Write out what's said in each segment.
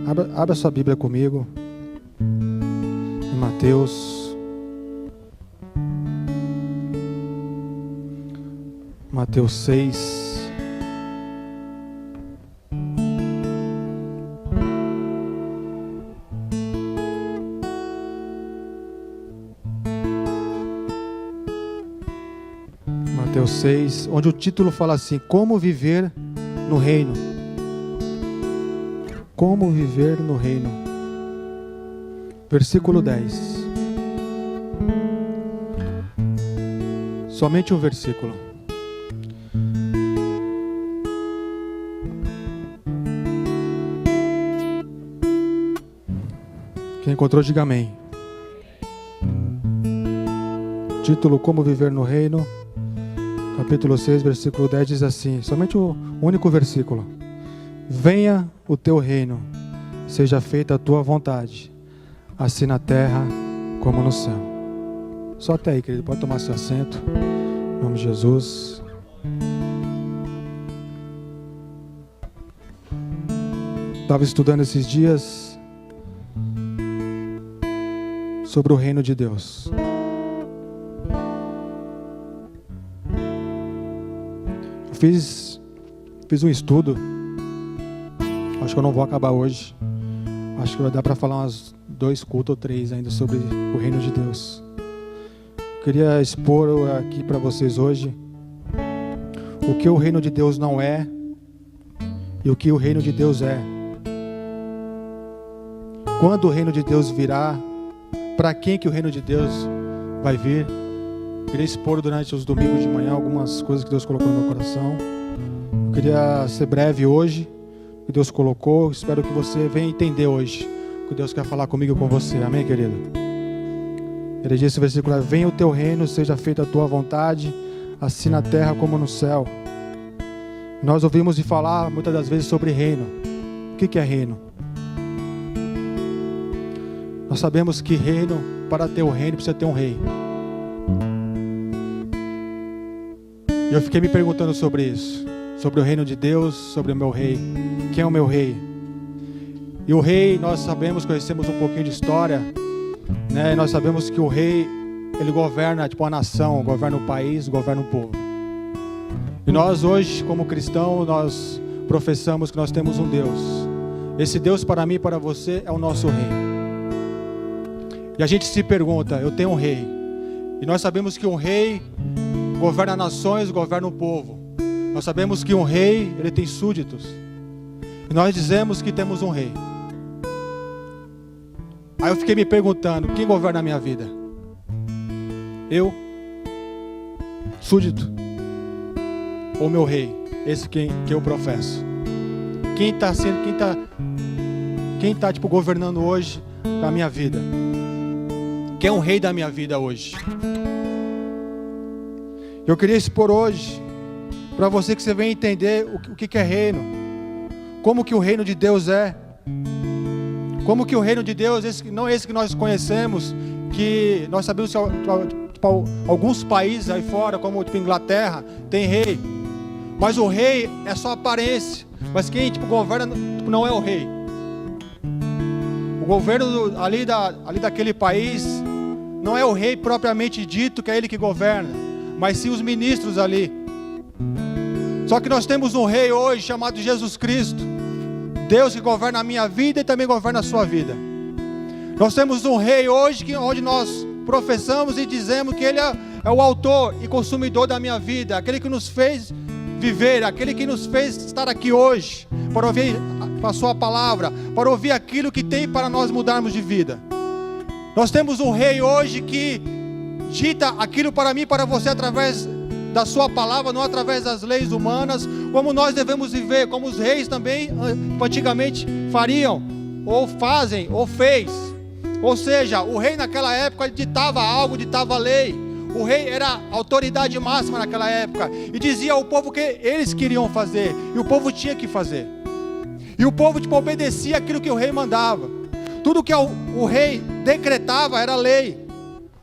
Abra sua Bíblia comigo. Em Mateus. Mateus 6. Mateus 6, onde o título fala assim: Como viver no reino. Como viver no reino. Versículo 10. Somente um versículo. Quem encontrou, diga amém. Título: Como viver no reino. Capítulo 6, versículo 10 diz assim, somente o único versículo: Venha o teu reino, seja feita a tua vontade, assim na terra como no céu. Só até aí, querido, pode tomar seu assento, em nome de Jesus. Estava estudando esses dias sobre o reino de Deus. Fiz um estudo. Acho que eu não vou acabar hoje. Acho que vai dar para falar umas 2 cultos ou 3 ainda sobre o reino de Deus. Queria expor aqui para vocês hoje o que o reino de Deus não é e o que o reino de Deus é. Quando o reino de Deus virá, para quem que o reino de Deus vai vir. Queria expor durante os domingos de manhã algumas coisas que Deus colocou no meu coração. Eu queria ser breve hoje, o que Deus colocou. Espero que você venha entender hoje o que Deus quer falar comigo e com você. Amém, querido? Ele disse, versículo: Venha o teu reino, seja feita a tua vontade, assim na terra como no céu. Nós ouvimos de falar muitas das vezes sobre reino. O que é reino? Nós sabemos que reino, para ter o reino, precisa ter um rei. E eu fiquei me perguntando sobre isso, sobre o reino de Deus, sobre o meu rei. Quem é o meu rei? E o rei, nós sabemos, conhecemos um pouquinho de história, né? Nós sabemos que o rei, ele governa tipo a nação, governa o país, governa o povo. E nós hoje, como cristãos, nós professamos que nós temos um Deus. Esse Deus para mim e para você é o nosso rei. E a gente se pergunta, eu tenho um rei. E nós sabemos que um rei governa nações, governa o povo. Nós sabemos que um rei, ele tem súditos. E nós dizemos que temos um rei. Aí eu fiquei me perguntando, quem governa a minha vida? Eu? Súdito? Ou meu rei? Esse que eu professo? Quem está governando hoje a minha vida? Quem é o rei da minha vida hoje? Eu queria expor hoje, para você que você venha entender o que é reino. Como que o reino de Deus é. Como que o reino de Deus, não é esse que nós conhecemos, que nós sabemos que alguns países aí fora, como Inglaterra, tem rei. Mas o rei é só aparência. Mas quem governa não é o rei. O governo ali daquele país não é o rei propriamente dito, que é ele que governa, mas sim os ministros ali. Só que nós temos um rei hoje chamado Jesus Cristo, Deus que governa a minha vida e também governa a sua vida. Nós temos um rei hoje onde nós professamos e dizemos que ele é o autor e consumidor da minha vida, aquele que nos fez viver, aquele que nos fez estar aqui hoje, para ouvir a sua palavra, para ouvir aquilo que tem para nós mudarmos de vida. Nós temos um rei hoje que dita aquilo para mim e para você através da sua palavra, não através das leis humanas, como nós devemos viver, como os reis também antigamente fariam, ou fazem, ou fez. Ou seja, o rei naquela época ditava algo, ditava lei. O rei era a autoridade máxima naquela época e dizia ao povo o que eles queriam fazer, e o povo tinha que fazer. E o povo obedecia aquilo que o rei mandava. Tudo que o rei decretava era lei.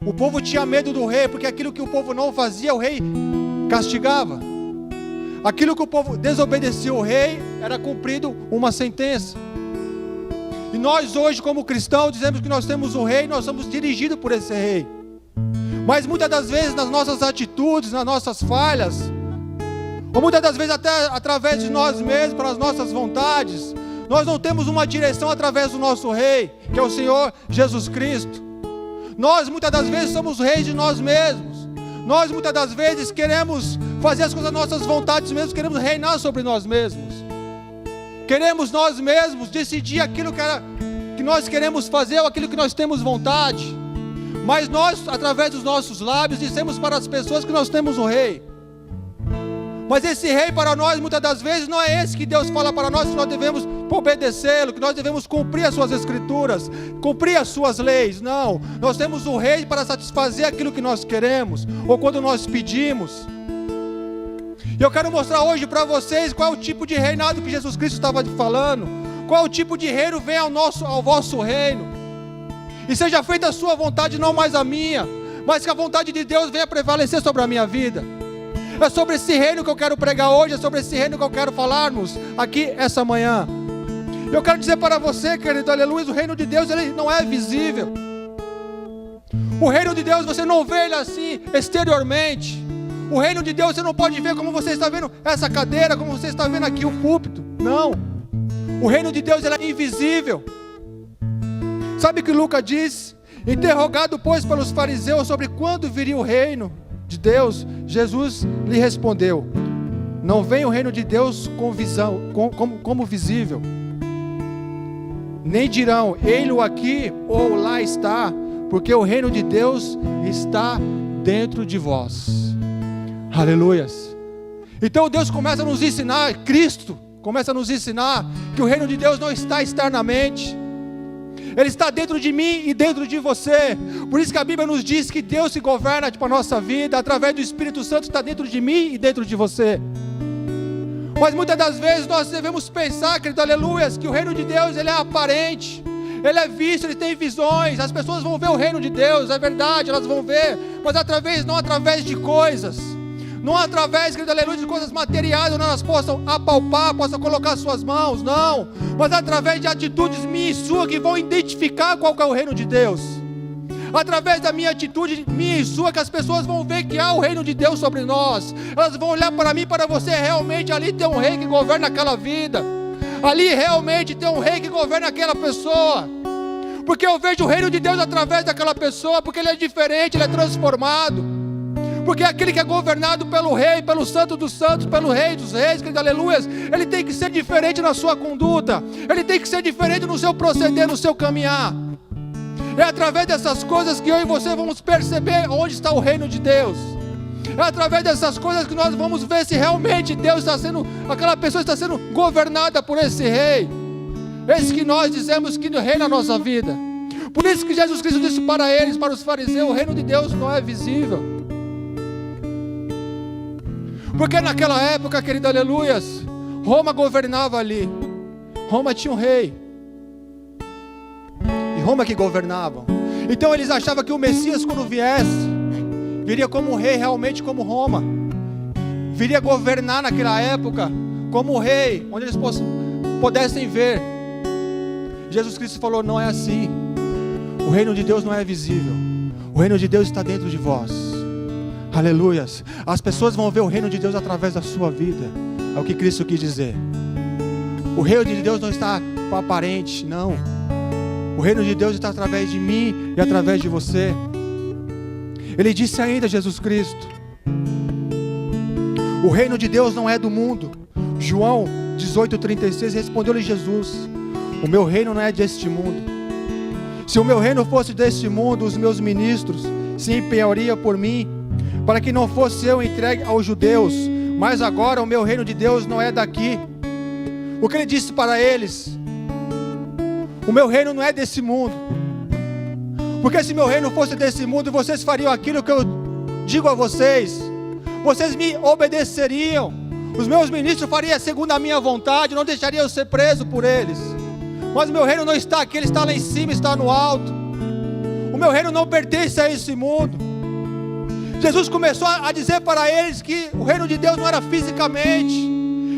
O povo tinha medo do rei, porque aquilo que o povo não fazia, o rei castigava. Aquilo que o povo desobedecia o rei, era cumprido uma sentença. E nós hoje, como cristãos, dizemos que nós temos um rei, nós somos dirigidos por esse rei. Mas muitas das vezes, nas nossas atitudes, nas nossas falhas, ou muitas das vezes até através de nós mesmos, pelas nossas vontades, nós não temos uma direção através do nosso rei, que é o Senhor Jesus Cristo. Nós muitas das vezes somos reis de nós mesmos. Nós muitas das vezes queremos fazer as coisas das nossas vontades mesmos, queremos reinar sobre nós mesmos. Queremos nós mesmos decidir aquilo que nós queremos fazer ou aquilo que nós temos vontade. Mas nós, através dos nossos lábios, dizemos para as pessoas que nós temos um rei. Mas esse rei para nós, muitas das vezes, não é esse que Deus fala para nós, que nós devemos obedecê-lo, que nós devemos cumprir as suas escrituras, cumprir as suas leis. Não, nós temos um rei para satisfazer aquilo que nós queremos, ou quando nós pedimos. E eu quero mostrar hoje para vocês qual é o tipo de reinado que Jesus Cristo estava falando, qual é o tipo de reino vem ao vosso reino. E seja feita a sua vontade, não mais a minha, mas que a vontade de Deus venha prevalecer sobre a minha vida. É sobre esse reino que eu quero pregar hoje, é sobre esse reino que eu quero falarmos aqui essa manhã. Eu quero dizer para você, querido, aleluia, o reino de Deus, ele não é visível. O reino de Deus, você não vê ele assim, exteriormente. O reino de Deus, você não pode ver como você está vendo essa cadeira, como você está vendo aqui o púlpito. Não. O reino de Deus, ele é invisível. Sabe o que Lucas diz? Interrogado, pois, pelos fariseus sobre quando viria o reino de Deus, Jesus lhe respondeu: não vem o reino de Deus com visão, como visível, nem dirão, ei-lo aqui ou lá está, porque o reino de Deus está dentro de vós. Aleluias. Então Deus começa a nos ensinar, Cristo começa a nos ensinar que o reino de Deus não está externamente, ele está dentro de mim e dentro de você. Por isso que a Bíblia nos diz que Deus se governa para a nossa vida através do Espírito Santo, está dentro de mim e dentro de você. Mas muitas das vezes nós devemos pensar, querido, aleluias, que o reino de Deus, ele é aparente, ele é visto, ele tem visões. As pessoas vão ver o reino de Deus, é verdade, elas vão ver, mas não através de coisas, não através, querido, aleluia, de coisas materiais, onde elas possam apalpar, possam colocar suas mãos, não, mas através de atitudes minhas e suas que vão identificar qual que é o reino de Deus. Através da minha atitude, minha e sua, que as pessoas vão ver que há o reino de Deus sobre nós. Elas vão olhar para mim, para você, realmente ali tem um rei que governa aquela vida, ali realmente tem um rei que governa aquela pessoa, porque eu vejo o reino de Deus através daquela pessoa, porque ele é diferente, ele é transformado. Porque aquele que é governado pelo rei, pelo santo dos santos, pelo rei dos reis, querido, aleluias, ele tem que ser diferente na sua conduta, ele tem que ser diferente no seu proceder, no seu caminhar. É através dessas coisas que eu e você vamos perceber onde está o reino de Deus. É através dessas coisas que nós vamos ver se realmente Deus está sendo, aquela pessoa está sendo governada por esse rei, esse que nós dizemos que reina na nossa vida. Por isso que Jesus Cristo disse para eles, para os fariseus, o reino de Deus não é visível. Porque naquela época, querido, aleluias, Roma governava ali. Roma tinha um rei, e Roma que governava. Então eles achavam que o Messias, quando viesse, viria como um rei, realmente como Roma, viria governar naquela época como rei, onde eles pudessem ver. Jesus Cristo falou: não é assim. O reino de Deus não é visível, o reino de Deus está dentro de vós. Aleluias. As pessoas vão ver o reino de Deus através da sua vida. É o que Cristo quis dizer. O reino de Deus não está aparente, não. O reino de Deus está através de mim e através de você. Ele disse ainda, Jesus Cristo, o reino de Deus não é do mundo. João 18:36, respondeu-lhe Jesus: o meu reino não é deste mundo. Se o meu reino fosse deste mundo, os meus ministros se empenhariam por mim, para que não fosse eu entregue aos judeus. Mas agora o meu reino de Deus não é daqui. O que ele disse para eles? O meu reino não é desse mundo. Porque se meu reino fosse desse mundo, vocês fariam aquilo que eu digo a vocês. Vocês me obedeceriam. Os meus ministros fariam segundo a minha vontade, não deixariam eu ser preso por eles. Mas o meu reino não está aqui, ele está lá em cima, está no alto. O meu reino não pertence a esse mundo. Jesus começou a dizer para eles que o reino de Deus não era fisicamente.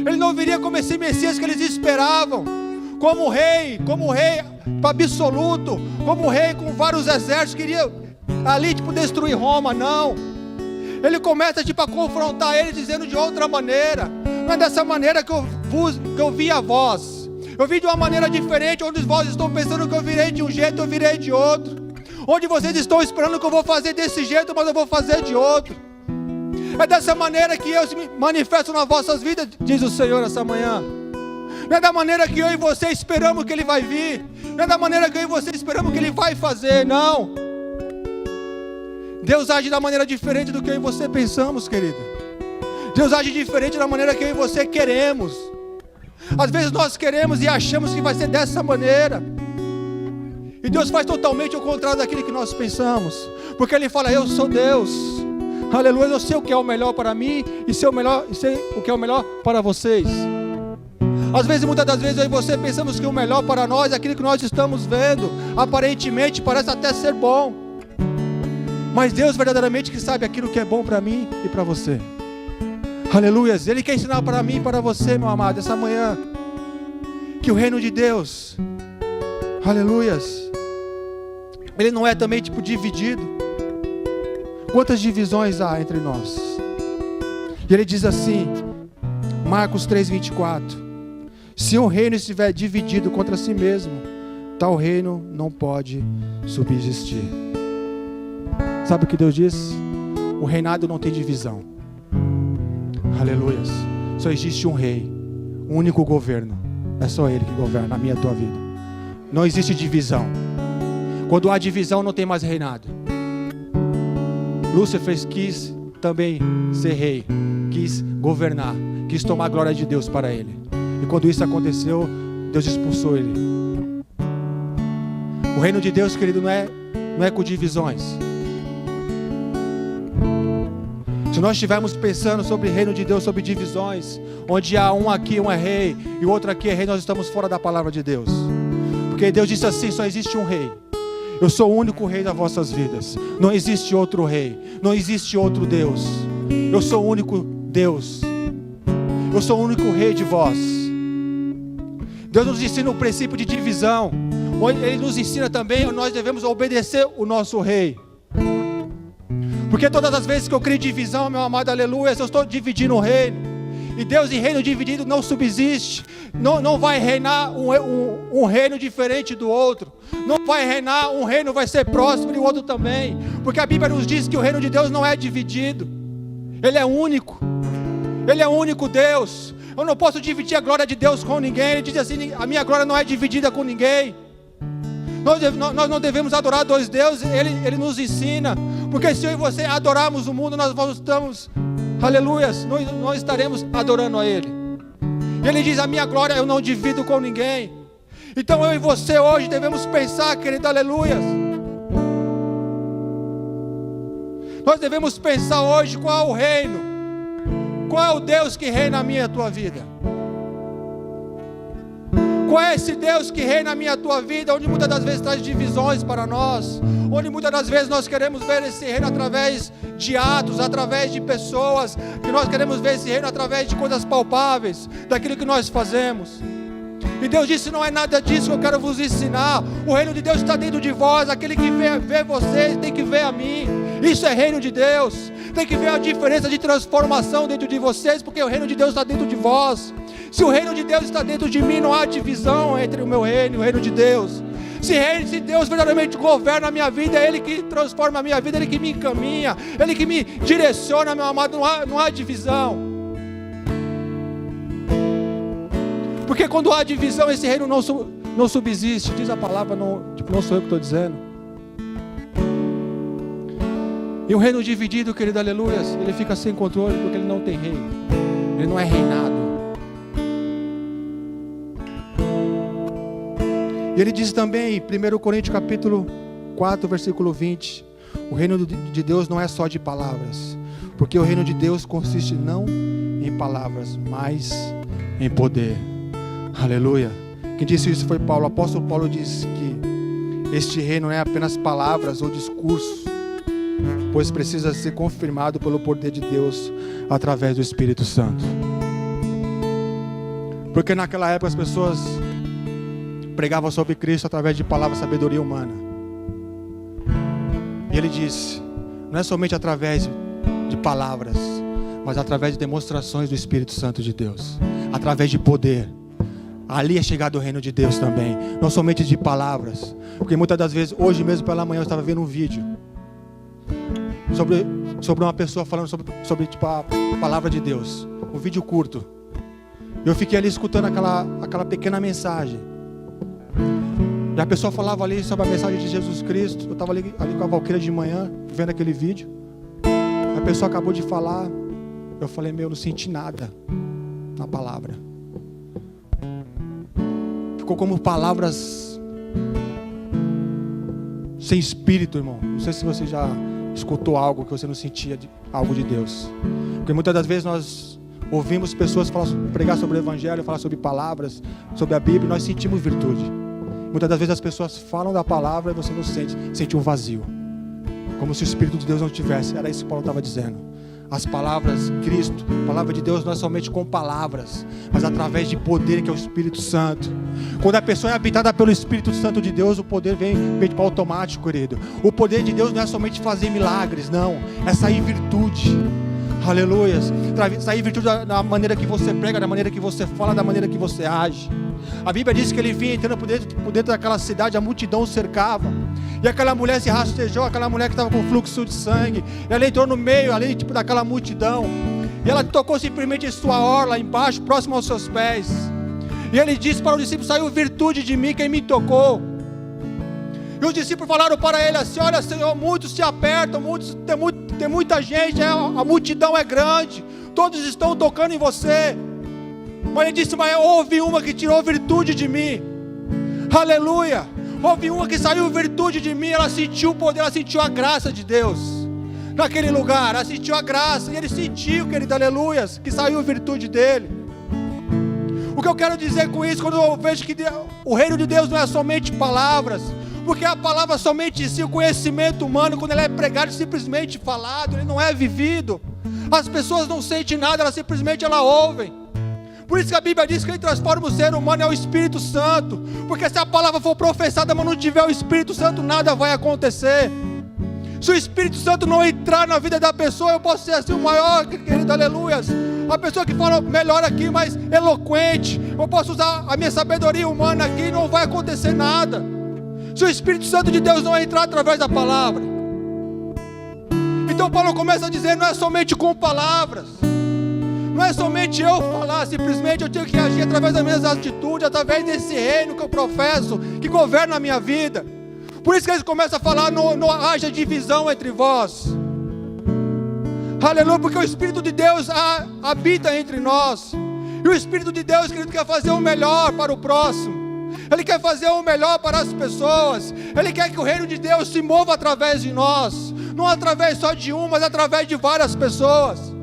Ele não viria como esse Messias que eles esperavam, como rei absoluto, como rei com vários exércitos, queria ali destruir Roma. Não, ele começa a confrontar ele, dizendo de outra maneira: não é dessa maneira que eu vi a vós, eu vi de uma maneira diferente, onde vós estão pensando que eu virei de um jeito, eu virei de outro, onde vocês estão esperando que eu vou fazer desse jeito, mas eu vou fazer de outro. É dessa maneira que eu me manifesto nas vossas vidas, diz o Senhor essa manhã. Não é da maneira que eu e você esperamos que Ele vai vir, não é da maneira que eu e você esperamos que Ele vai fazer, não. Deus age da maneira diferente do que eu e você pensamos, querido. Deus age diferente da maneira que eu e você queremos. Às vezes nós queremos e achamos que vai ser dessa maneira, e Deus faz totalmente o contrário daquilo que nós pensamos, porque Ele fala: eu sou Deus, aleluia, eu sei o que é o melhor para mim, e sei o que é o melhor para vocês. Às vezes, muitas das vezes, eu e você pensamos que o melhor para nós é aquilo que nós estamos vendo, aparentemente parece até ser bom, mas Deus verdadeiramente que sabe aquilo que é bom para mim e para você. Aleluias. Ele quer ensinar para mim e para você, meu amado, essa manhã, que o reino de Deus, aleluias, ele não é também dividido. Quantas divisões há entre nós? E ele diz assim, Marcos 3:24: se um reino estiver dividido contra si mesmo, tal reino não pode subsistir. Sabe o que Deus diz? O reinado não tem divisão. Aleluias. Só existe um rei, um único governo. É só Ele que governa a minha e a tua vida. Não existe divisão. Quando há divisão, não tem mais reinado. Lúcifer quis também ser rei, quis governar, quis tomar a glória de Deus para ele. E quando isso aconteceu, Deus expulsou ele. O reino de Deus, querido, não é com divisões. Se nós estivermos pensando sobre o reino de Deus, sobre divisões, onde há um aqui, um é rei, e o outro aqui é rei, nós estamos fora da palavra de Deus. Porque Deus disse assim: só existe um rei. Eu sou o único rei das vossas vidas. Não existe outro rei, não existe outro Deus. Eu sou o único Deus. Eu sou o único rei de vós. Deus nos ensina o princípio de divisão. Ele nos ensina também, nós devemos obedecer o nosso rei. Porque todas as vezes que eu crio divisão, meu amado, aleluia, eu estou dividindo o reino. E Deus em reino dividido não subsiste. Não vai reinar um reino diferente do outro. Não vai reinar, um reino vai ser próspero e o outro também. Porque a Bíblia nos diz que o reino de Deus não é dividido. Ele é único. Ele é o único Deus. Eu não posso dividir a glória de Deus com ninguém. Ele diz assim: a minha glória não é dividida com ninguém. Nós não devemos adorar dois deuses. Ele nos ensina. Porque se eu e você adorarmos o mundo, nós estamos, aleluias, nós estaremos adorando a Ele. E Ele diz: a minha glória eu não divido com ninguém. Então eu e você hoje devemos pensar, querido, aleluias. Nós devemos pensar hoje qual é o reino, qual é o Deus que reina a minha e a tua vida. Qual é esse Deus que reina a minha e a tua vida, onde muitas das vezes traz divisões para nós, onde muitas das vezes nós queremos ver esse reino através de atos, através de pessoas, que nós queremos ver esse reino através de coisas palpáveis, daquilo que nós fazemos. E Deus disse: não é nada disso que eu quero vos ensinar. O reino de Deus está dentro de vós. Aquele que vê vocês tem que ver a mim. Isso é reino de Deus. Tem que ver a diferença de transformação dentro de vocês, porque o reino de Deus está dentro de vós. Se o reino de Deus está dentro de mim, não há divisão entre o meu reino e o reino de Deus. Se Deus verdadeiramente governa a minha vida, é Ele que transforma a minha vida, Ele que me encaminha, Ele que me direciona, meu amado. Não há divisão. Porque quando há divisão, esse reino não subsiste. Diz a palavra, não sou eu que estou dizendo. E um reino dividido, querido, aleluias, ele fica sem controle, porque ele não tem rei. Ele não é reinado. E ele diz também, 1 Coríntios capítulo 4, versículo 20, o reino de Deus não é só de palavras, porque o reino de Deus consiste não em palavras, mas em poder. Aleluia. Quem disse isso foi Paulo. O apóstolo Paulo disse que este reino não é apenas palavras ou discurso, pois precisa ser confirmado pelo poder de Deus através do Espírito Santo. Porque naquela época as pessoas pregava sobre Cristo através de palavras de sabedoria humana. E ele disse, não é somente através de palavras, mas através de demonstrações do Espírito Santo de Deus, através de poder. Ali é chegado o reino de Deus também, não somente de palavras. Porque muitas das vezes, hoje mesmo pela manhã eu estava vendo um vídeo sobre uma pessoa falando sobre tipo, a palavra de Deus, um vídeo curto. Eu fiquei ali escutando aquela pequena mensagem. E a pessoa falava ali sobre a mensagem de Jesus Cristo. Eu estava ali com a Valquíria de manhã, vendo aquele vídeo. A pessoa acabou de falar. Eu falei, eu não senti nada na palavra. Ficou como palavras sem espírito, irmão. Não sei se você já escutou algo que você não sentia algo de Deus. Porque muitas das vezes nós ouvimos pessoas pregar sobre o Evangelho, falar sobre palavras, sobre a Bíblia, e nós sentimos virtude. Muitas das vezes as pessoas falam da palavra e você não sente um vazio. Como se o Espírito de Deus não tivesse. Era isso que Paulo estava dizendo. As palavras, Cristo, a palavra de Deus não é somente com palavras, mas através de poder, que é o Espírito Santo. Quando a pessoa é habitada pelo Espírito Santo de Deus, o poder vem para automático, querido. O poder de Deus não é somente fazer milagres, não. É sair virtude. Aleluia. Sair virtude da maneira que você prega, da maneira que você fala, da maneira que você age. A Bíblia diz que ele vinha entrando por dentro daquela cidade, a multidão o cercava. E aquela mulher se rastejou, aquela mulher que estava com fluxo de sangue. E ela entrou no meio ali, daquela multidão. E ela tocou simplesmente em sua orla, embaixo, próximo aos seus pés. E ele disse para os discípulos, saiu virtude de mim, quem me tocou. E os discípulos falaram para ele assim, olha Senhor, muitos se apertam, tem muita gente, a multidão é grande, todos estão tocando em você. Mas ele disse, mas houve uma que tirou virtude de mim. Aleluia. Houve uma que saiu virtude de mim. Ela sentiu o poder, ela sentiu a graça de Deus naquele lugar, ela sentiu a graça. E ele sentiu, querido, aleluia, que saiu virtude dele. O que eu quero dizer com isso, quando eu vejo que o reino de Deus não é somente palavras, porque a palavra somente em si, o conhecimento humano, quando ele é pregado, simplesmente falado, ele não é vivido. As pessoas não sentem nada, elas simplesmente ouvem. Por isso que a Bíblia diz que ele transforma o ser humano é o Espírito Santo. Porque se a palavra for professada, mas não tiver o Espírito Santo, nada vai acontecer. Se o Espírito Santo não entrar na vida da pessoa, eu posso ser assim o maior, querido, aleluias. A pessoa que fala melhor aqui, mais eloquente. Eu posso usar a minha sabedoria humana aqui e não vai acontecer nada. Se o Espírito Santo de Deus não entrar através da palavra. Então Paulo começa a dizer, não é somente com palavras. Não é somente eu falar, simplesmente eu tenho que agir através das minhas atitudes, através desse reino que eu professo, que governa a minha vida. Por isso que eles começam a falar, não haja divisão entre vós. Aleluia, porque o Espírito de Deus habita entre nós. E o Espírito de Deus, querido, quer fazer o melhor para o próximo. Ele quer fazer o melhor para as pessoas. Ele quer que o reino de Deus se mova através de nós. Não através só de um, mas através de várias pessoas.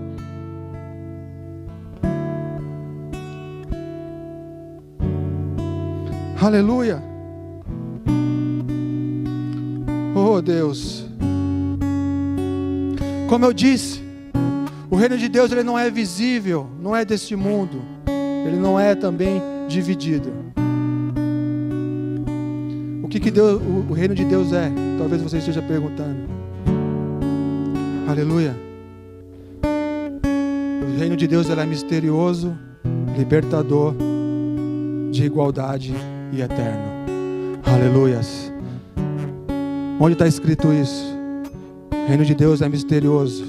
Aleluia. Oh Deus. Como eu disse, o reino de Deus ele não é visível, não é deste mundo. Ele não é também dividido. O que Deus, o reino de Deus é? Talvez você esteja perguntando. Aleluia. O reino de Deus ele é misterioso, libertador, de igualdade e eterno. Aleluias. Onde está escrito isso? O reino de Deus é misterioso.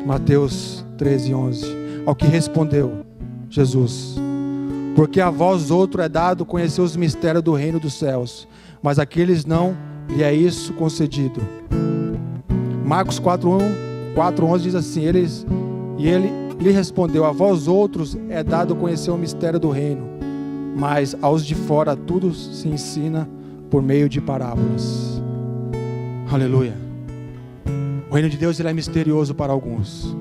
Mateus 13:11. Ao que respondeu Jesus: porque a vós outro é dado conhecer os mistérios do reino dos céus, mas àqueles não lhe é isso concedido. Marcos 4:11 diz assim: ele lhe respondeu: a vós outros é dado conhecer o mistério do reino, mas aos de fora tudo se ensina por meio de parábolas. Aleluia. O reino de Deus ele é misterioso para alguns.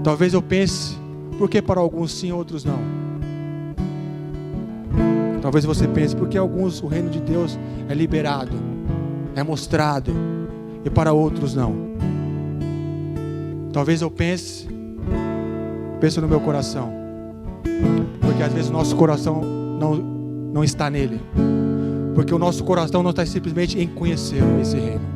Talvez eu pense, por que para alguns sim, outros não? Talvez você pense, por que alguns o reino de Deus é liberado, é mostrado, e para outros não? Talvez eu pense no meu coração, porque às vezes o nosso coração não está nele. Porque o nosso coração não está simplesmente em conhecer esse reino.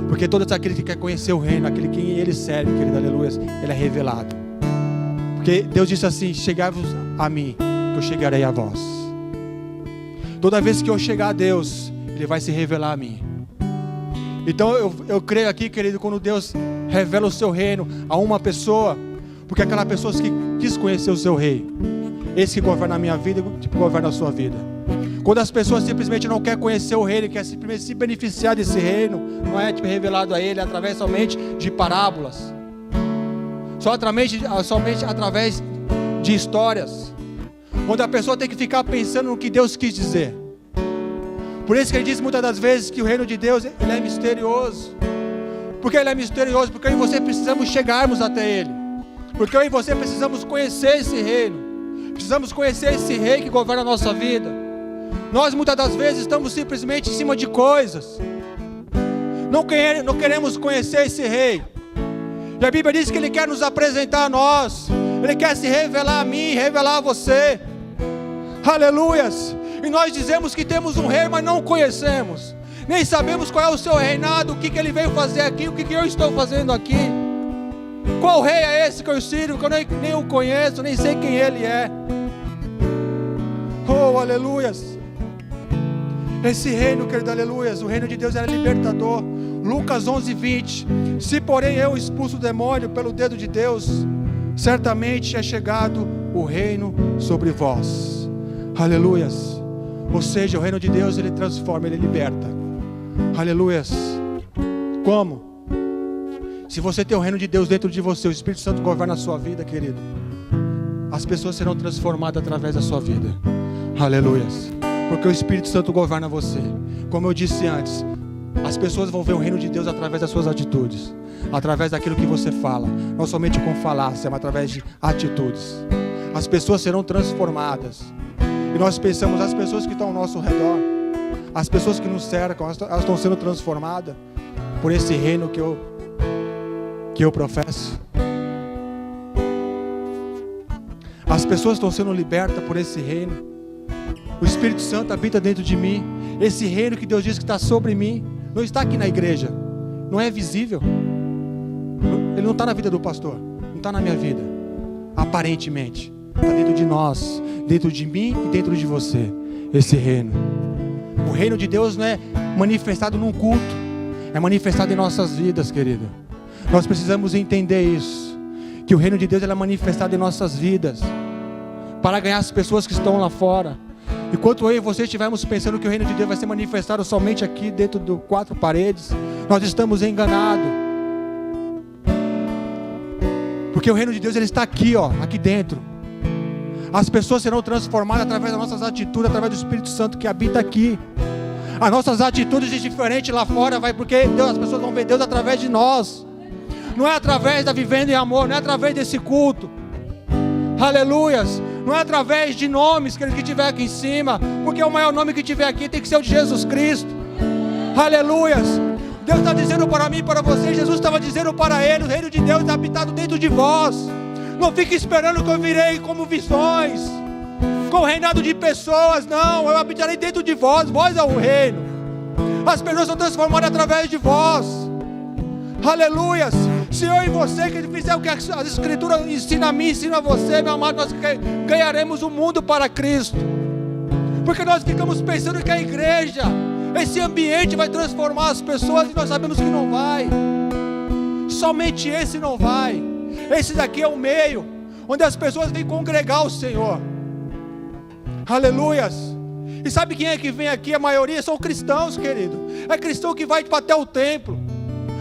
Porque todos aqueles que querem conhecer o reino, aquele que ele serve, querido, aleluia, ele é revelado. Porque Deus disse assim: chegai-vos a mim, que eu chegarei a vós. Toda vez que eu chegar a Deus, ele vai se revelar a mim. Então eu creio aqui, querido, quando Deus revela o seu reino a uma pessoa, porque aquela pessoa que quis conhecer o seu rei, esse que governa a minha vida e governa a sua vida. Quando as pessoas simplesmente não querem conhecer o reino, querem simplesmente se beneficiar desse reino, não é revelado a ele através somente de parábolas, somente através de histórias, onde a pessoa tem que ficar pensando no que Deus quis dizer. Por isso que ele diz muitas das vezes que o reino de Deus, ele é misterioso. Porque ele é misterioso? Porque eu e você precisamos chegarmos até ele. Porque eu e você precisamos conhecer esse reino. Precisamos conhecer esse rei que governa a nossa vida. Nós muitas das vezes estamos simplesmente em cima de coisas. Não queremos conhecer esse rei. E a Bíblia diz que ele quer nos apresentar a nós. Ele quer se revelar a mim, revelar a você. Aleluias. E nós dizemos que temos um rei, mas não o conhecemos. Nem sabemos qual é o seu reinado, o que ele veio fazer aqui, o que eu estou fazendo aqui. Qual rei é esse que eu sirvo, que eu nem o conheço, nem sei quem ele é. Oh, aleluias. Esse reino, querido, aleluias, o reino de Deus era libertador. Lucas 11:20. Se porém eu expulso o demônio pelo dedo de Deus, certamente é chegado o reino sobre vós. Aleluias. Ou seja, o reino de Deus, ele transforma, ele liberta. Aleluias. Como? Se você tem o reino de Deus dentro de você, o Espírito Santo governa a sua vida, querido, as pessoas serão transformadas através da sua vida. Aleluias. Porque o Espírito Santo governa você. Como eu disse antes, as pessoas vão ver o reino de Deus através das suas atitudes, através daquilo que você fala, não somente com falácia, mas através de atitudes. As pessoas serão transformadas. E nós pensamos, as pessoas que estão ao nosso redor, as pessoas que nos cercam, elas estão sendo transformadas por esse reino que eu professo. As pessoas estão sendo libertas por esse reino. O Espírito Santo habita dentro de mim. Esse reino que Deus diz que está sobre mim, não está aqui na igreja, não é visível. Ele não está na vida do pastor, não está na minha vida, aparentemente. Está dentro de nós, dentro de mim e dentro de você. Esse reino. O reino de Deus não é manifestado num culto, é manifestado em nossas vidas, querido. Nós precisamos entender isso, que o reino de Deus é manifestado em nossas vidas, para ganhar as pessoas que estão lá fora. Enquanto eu e você estivermos pensando que o reino de Deus vai ser manifestado somente aqui dentro de 4 paredes, nós estamos enganados. Porque o reino de Deus, ele está aqui, aqui dentro. As pessoas serão transformadas através das nossas atitudes, através do Espírito Santo que habita aqui. As nossas atitudes de diferente lá fora, porque as pessoas vão ver Deus através de nós. Não é através da vivendo em amor, não é através desse culto. Aleluias. Não é através de nomes que tiver aqui em cima, porque o maior nome que tiver aqui tem que ser o de Jesus Cristo. Aleluias. Deus está dizendo para mim e para você, Jesus estava dizendo para ele, o reino de Deus está habitado dentro de vós. Não fique esperando que eu virei como visões, com o reinado de pessoas. Não, eu habitarei dentro de vós. Vós é o reino. As pessoas são transformadas através de vós. Aleluias. Se eu e você que fizer o que as Escrituras ensinam a mim, ensina a você, meu amado, nós ganharemos o mundo para Cristo. Porque nós ficamos pensando que a igreja, esse ambiente vai transformar as pessoas, e nós sabemos que não vai. Somente esse não vai. Esse daqui é o meio onde as pessoas vêm congregar o Senhor. Aleluias. E sabe quem é que vem aqui? A maioria são cristãos, querido. É cristão que vai até o templo.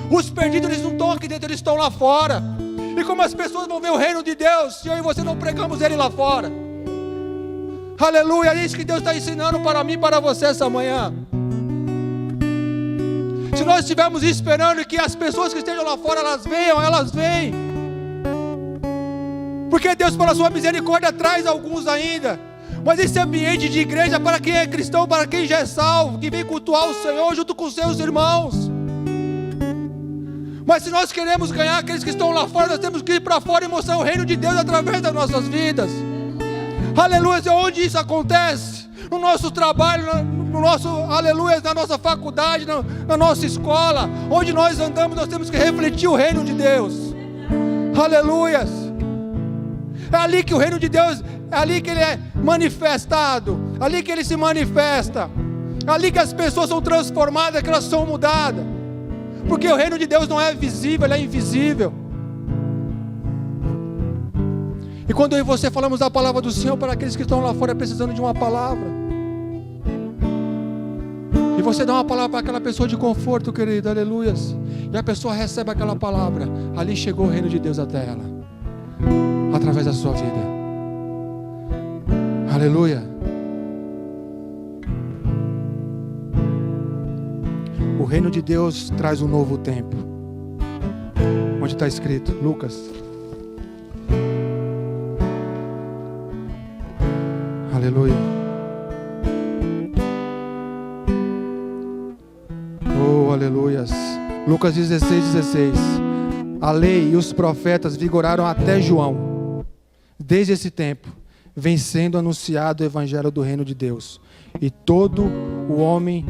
Os perdidos, eles não estão aqui dentro, eles estão lá fora. E como as pessoas vão ver o reino de Deus se eu e você não pregamos ele lá fora? Aleluia. É isso que Deus está ensinando para mim e para você essa manhã. Se nós estivermos esperando que as pessoas que estejam lá fora, elas venham, elas vêm. Porque Deus, pela sua misericórdia, traz alguns ainda. Mas esse ambiente de igreja para quem é cristão, para quem já é salvo, que vem cultuar o Senhor junto com seus irmãos. Mas se nós queremos ganhar aqueles que estão lá fora, nós temos que ir para fora e mostrar o reino de Deus através das nossas vidas. Aleluia. E onde isso acontece? no nosso trabalho, no nosso, aleluia, na nossa faculdade, na nossa escola, onde nós andamos, nós temos que refletir o reino de Deus. Aleluias. É ali que o reino de Deus, é ali que ele é manifestado, ali que ele se manifesta, ali que as pessoas são transformadas, que elas são mudadas, porque o reino de Deus não é visível, ele é invisível. E quando eu e você falamos da palavra do Senhor para aqueles que estão lá fora precisando de uma palavra, e você dá uma palavra para aquela pessoa de conforto, querido, aleluias, e a pessoa recebe aquela palavra, ali chegou o reino de Deus até ela, através da sua vida. Aleluia. O reino de Deus traz um novo tempo. Onde está escrito? Lucas. Aleluia. Oh, aleluias. Lucas 16:16. A lei e os profetas vigoraram até João. Desde esse tempo, vem sendo anunciado o evangelho do reino de Deus. E todo o homem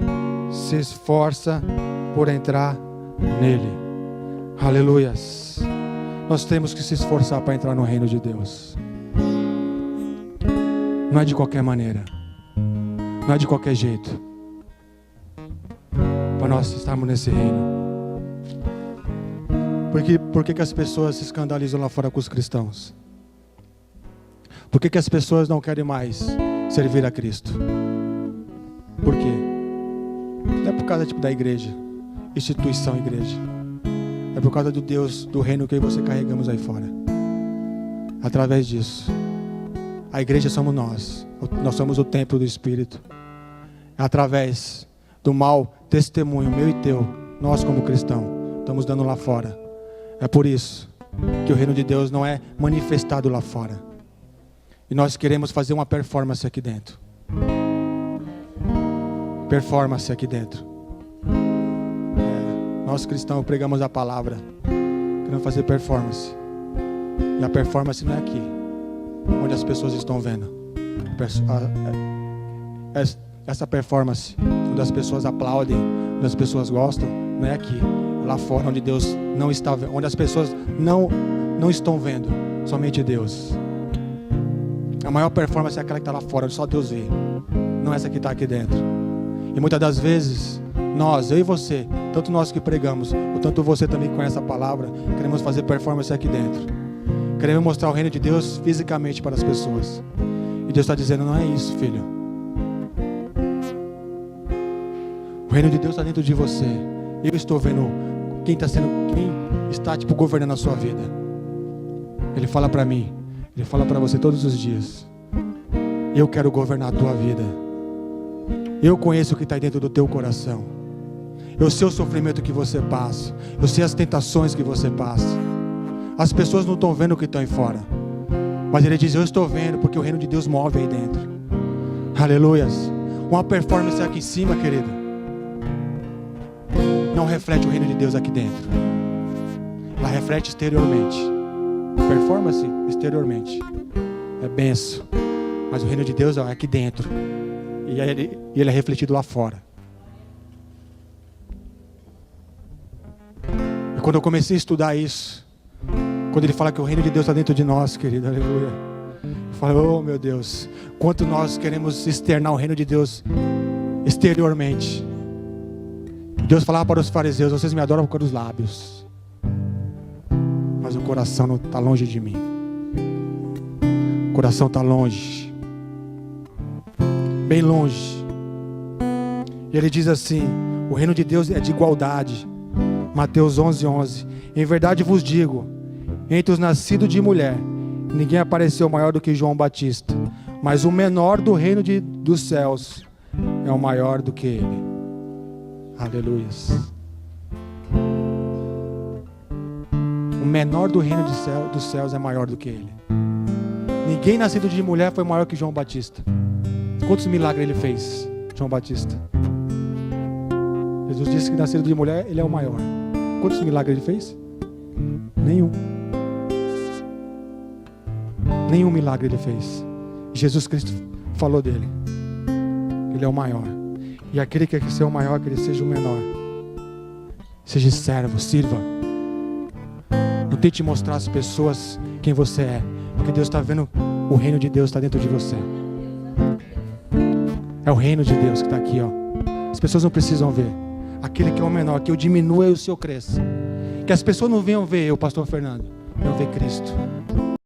se esforça por entrar nele. Aleluias. Nós temos que se esforçar para entrar no reino de Deus. Não é de qualquer maneira, não é de qualquer jeito, para nós estarmos nesse reino. Por que as pessoas se escandalizam lá fora com os cristãos? Por que as pessoas não querem mais servir a Cristo? Por quê? Não é por causa da igreja, instituição igreja. É por causa do Deus, do reino que você carregamos aí fora. Através disso, a igreja somos nós somos o templo do Espírito. É através do mau testemunho meu e teu, nós como cristãos, estamos dando lá fora. É por isso que o reino de Deus não é manifestado lá fora. E nós queremos fazer uma performance aqui dentro. Performance aqui dentro. Nós cristãos pregamos a palavra, queremos fazer performance. E a performance não é aqui, onde as pessoas estão vendo. Essa performance, onde as pessoas aplaudem, onde as pessoas gostam, não é aqui, é lá fora, onde Deus não está vendo, onde as pessoas não estão vendo, somente Deus. A maior performance é aquela que está lá fora, onde só Deus vê, não essa que está aqui dentro. E muitas das vezes, eu e você, tanto nós que pregamos, ou tanto você também que conhece a palavra, queremos fazer performance aqui dentro. Queremos mostrar o reino de Deus fisicamente para as pessoas. E Deus está dizendo, não é isso, filho. O reino de Deus está dentro de você. Eu estou vendo quem está governando a sua vida. Ele fala para mim, ele fala para você todos os dias. Eu quero governar a tua vida. Eu conheço o que está dentro do teu coração. Eu sei o sofrimento que você passa. Eu sei as tentações que você passa. As pessoas não estão vendo o que estão aí fora. Mas ele diz, eu estou vendo, porque o reino de Deus move aí dentro. Aleluias. Uma performance aqui em cima, querido, não reflete o reino de Deus aqui dentro. Ela reflete exteriormente. Performance exteriormente é benção. Mas o reino de Deus é aqui dentro. E ele é refletido lá fora. E quando eu comecei a estudar isso, quando ele fala que o reino de Deus está dentro de nós, querido, aleluia, eu falo, oh meu Deus, quanto nós queremos externar o reino de Deus exteriormente. Deus falava para os fariseus, vocês me adoram por causa dos lábios, mas o coração não está longe de mim. O coração está longe, bem longe. E ele diz assim, o reino de Deus é de igualdade. Mateus 11:11. Em verdade vos digo, entre os nascidos de mulher, ninguém apareceu maior do que João Batista, mas o menor do reino dos céus é o maior do que ele. Aleluia. O menor do reino dos céus é maior do que ele. Ninguém nascido de mulher foi maior que João Batista. Quantos milagres ele fez, João Batista? Jesus disse que nascido de mulher, ele é o maior. Quantos milagres ele fez? Nenhum. Nenhum milagre ele fez. Jesus Cristo falou dele. Ele é o maior. E aquele que quer ser o maior, que ele seja o menor. Seja servo, sirva. Não tente mostrar às pessoas quem você é, porque Deus está vendo, o reino de Deus está dentro de você. É o reino de Deus que está aqui, ó. As pessoas não precisam ver. Aquele que é o menor, que eu diminua e o Senhor cresça. Que as pessoas não venham ver eu, pastor Fernando, venham ver Cristo.